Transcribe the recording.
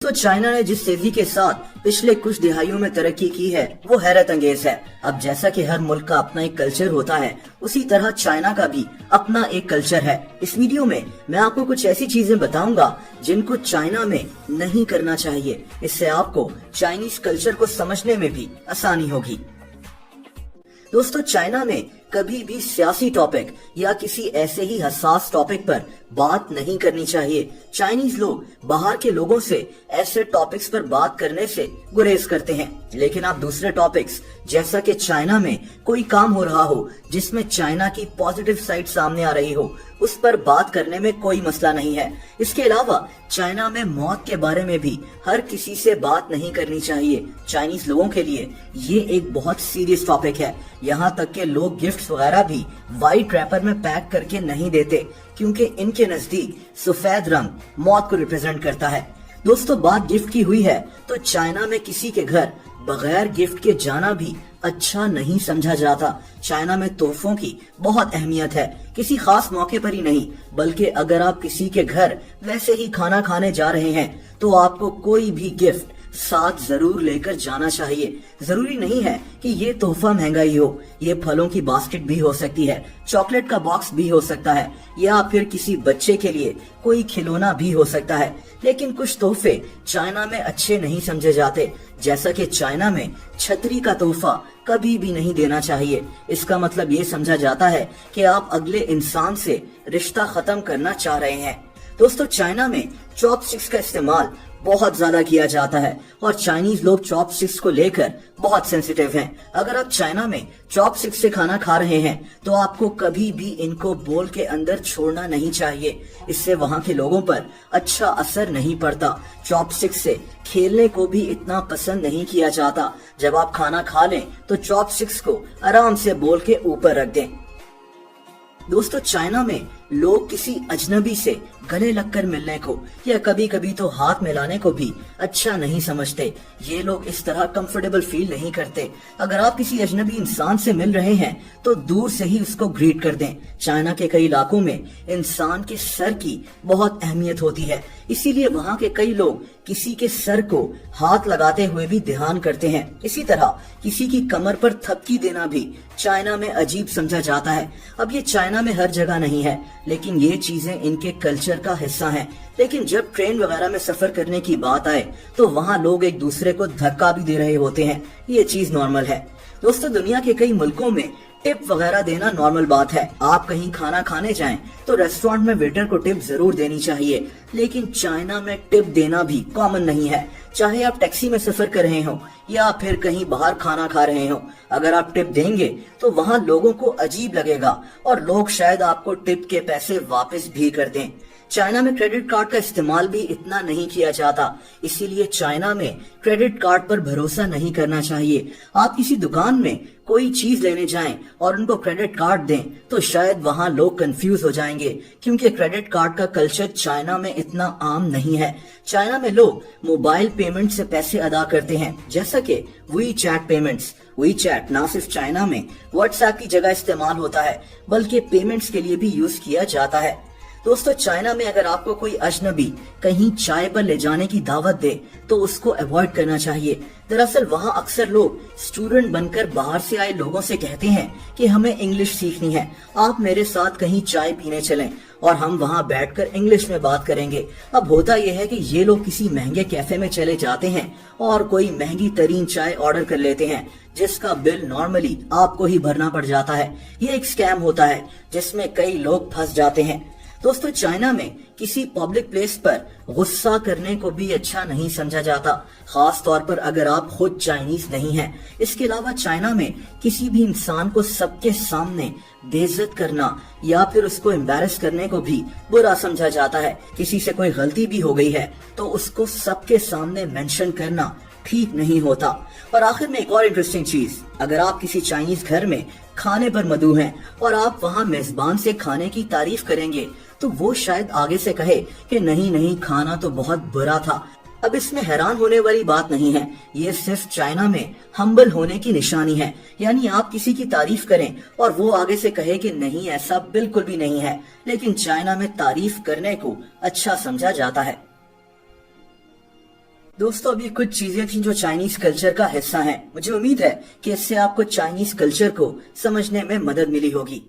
तो चाइना ने जिस तेजी के साथ पिछले कुछ दिहाइयों में तरक्की की है वो हैरत अंगेज है। अब जैसा कि हर मुल्क का अपना एक कल्चर होता है, उसी तरह चाइना का भी अपना एक कल्चर है। इस वीडियो में मैं आपको कुछ ऐसी चीजें बताऊंगा जिनको चाइना में नहीं करना चाहिए। इससे आपको चाइनीज कल्चर को समझने में भी आसानी होगी। दोस्तों, चाइना में कभी भी सियासी टॉपिक या किसी ऐसे ही हसास टॉपिक पर बात नहीं करनी चाहिए। चाइनीज लोग बाहर के लोगों से ऐसे टॉपिक्स पर बात करने से गुरेज करते हैं, लेकिन आप दूसरे टॉपिक्स जैसा कि चाइना में कोई काम हो रहा हो जिसमें चाइना की पॉजिटिव साइड सामने आ रही हो, उस पर बात करने में कोई मसला नहीं है। इसके अलावा चाइना में मौत के बारे में भी हर किसी से बात नहीं करनी चाहिए। चाइनीज लोगों के लिए ये एक बहुत सीरियस टॉपिक है। यहाँ तक के लोग गिफ्ट्स वगैरह भी व्हाइट रैपर में पैक करके नहीं देते, क्योंकि इनके नजदीक सफेद रंग मौत को रिप्रेजेंट करता है। दोस्तों, बात गिफ्ट की हुई है तो चाइना में किसी के घर बगैर गिफ्ट के जाना भी अच्छा नहीं समझा जाता। चाइना में तोहफों की बहुत अहमियत है, किसी खास मौके पर ही नहीं, बल्कि अगर आप किसी के घर वैसे ही खाना खाने जा रहे हैं तो आपको कोई भी गिफ्ट साथ जरूर लेकर जाना चाहिए। जरूरी नहीं है कि ये तोहफा महंगा ही हो, ये फलों की बास्केट भी हो सकती है, चॉकलेट का बॉक्स भी हो सकता है, या फिर किसी बच्चे के लिए कोई खिलौना भी हो सकता है। लेकिन कुछ तोहफे चाइना में अच्छे नहीं समझे जाते, जैसा कि चाइना में छतरी का तोहफा कभी भी नहीं देना चाहिए। इसका मतलब ये समझा जाता है कि आप अगले इंसान से रिश्ता खत्म करना चाह रहे हैं। दोस्तों, चाइना में चॉपस्टिक्स का इस्तेमाल बहुत ज्यादा किया जाता है और चाइनीज लोग चॉपस्टिक्स को लेकर बहुत सेंसिटिव हैं। अगर आप चाइना में चॉपस्टिक्स से खाना खा रहे हैं तो आपको कभी भी इनको बोल के अंदर छोड़ना नहीं चाहिए। इससे वहाँ के लोगों पर अच्छा असर नहीं पड़ता। चॉपस्टिक्स से खेलने को भी इतना पसंद नहीं किया जाता। जब आप खाना खा लें तो चॉपस्टिक्स को आराम से बोल के ऊपर रख दें। दोस्तों, चाइना में लोग किसी अजनबी से गले लगकर मिलने को या कभी कभी तो हाथ मिलाने को भी अच्छा नहीं समझते। ये लोग इस तरह कंफर्टेबल फील नहीं करते। अगर आप किसी अजनबी इंसान से मिल रहे हैं तो दूर से ही उसको ग्रीट कर दें। चाइना के कई इलाकों में इंसान के सर की बहुत अहमियत होती है, इसीलिए वहाँ के कई लोग किसी के सर को हाथ लगाते हुए भी ध्यान करते हैं। इसी तरह किसी की कमर पर थपकी देना भी चाइना में अजीब समझा जाता है। अब ये चाइना में हर जगह नहीं है, लेकिन ये चीजें इनके कल्चर का हिस्सा हैं। लेकिन जब ट्रेन वगैरह में सफर करने की बात आए तो वहाँ लोग एक दूसरे को धक्का भी दे रहे होते हैं। ये चीज नॉर्मल है। दोस्तों, दुनिया के कई मुल्कों में टिप वगैरह देना नॉर्मल बात है। आप कहीं खाना खाने जाएं तो रेस्टोरेंट में वेटर को टिप जरूर देनी चाहिए, लेकिन चाइना में टिप देना भी कॉमन नहीं है। चाहे आप टैक्सी में सफर कर रहे हो या फिर कहीं बाहर खाना खा रहे हो, अगर आप टिप देंगे तो वहाँ लोगों को अजीब लगेगा और लोग शायद आपको टिप के पैसे वापस भी कर दें। चाइना में क्रेडिट कार्ड का इस्तेमाल भी इतना नहीं किया जाता, इसीलिए चाइना में क्रेडिट कार्ड पर भरोसा नहीं करना चाहिए। आप किसी दुकान में कोई चीज लेने जाएं और उनको क्रेडिट कार्ड दें तो शायद वहाँ लोग कंफ्यूज हो जाएंगे, क्योंकि क्रेडिट कार्ड का कल्चर चाइना में इतना आम नहीं है। चाइना में लोग मोबाइल पेमेंट से पैसे अदा करते हैं, जैसा कि WeChat payments. WeChat न सिर्फ चाइना में व्हाट्सएप की जगह इस्तेमाल होता है, बल्कि पेमेंट्स के लिए भी यूज किया जाता है। दोस्तों, चाइना में अगर आपको कोई अजनबी कहीं चाय पर ले जाने की दावत दे तो उसको अवॉइड करना चाहिए। दरअसल वहाँ अक्सर लोग स्टूडेंट बनकर बाहर से आए लोगों से कहते हैं कि हमें इंग्लिश सीखनी है, आप मेरे साथ कहीं चाय पीने चलें और हम वहाँ बैठकर इंग्लिश में बात करेंगे। अब होता यह है कि ये लोग किसी महंगे कैफे में चले जाते हैं और कोई महंगी तरीन चाय ऑर्डर कर लेते हैं, जिसका बिल नॉर्मली आपको ही भरना पड़ जाता है। ये एक स्कैम होता है जिसमें कई लोग फंस जाते हैं। दोस्तों, चाइना में किसी पब्लिक प्लेस पर गुस्सा करने को भी अच्छा नहीं समझा जाता, खास तौर पर अगर आप खुद चाइनीज नहीं हैं। इसके अलावा चाइना में किसी भी इंसान को सबके सामने बेइज्जत करना या फिर उसको एम्बैरस करने को भी बुरा समझा जाता है। किसी से कोई गलती भी हो गई है तो उसको सबके सामने मेंशन करना ठीक नहीं होता। और आखिर में एक और इंटरेस्टिंग चीज, अगर आप किसी चाइनीज घर में खाने पर मदऊ हैं और आप वहाँ मेजबान से खाने की तारीफ करेंगे तो वो शायद आगे से कहे कि नहीं नहीं, खाना तो बहुत बुरा था। अब इसमें हैरान होने वाली बात नहीं है, ये सिर्फ चाइना में हम्बल होने की निशानी है। यानी आप किसी की तारीफ करें और वो आगे से कहे कि नहीं ऐसा बिल्कुल भी नहीं है, लेकिन चाइना में तारीफ करने को अच्छा समझा जाता है। دوستو اب یہ کچھ چیزیں تھیں جو چائنیز کلچر کا حصہ ہیں. مجھے امید ہے کہ اس سے آپ کو چائنیز کلچر کو سمجھنے میں مدد ملی ہوگی.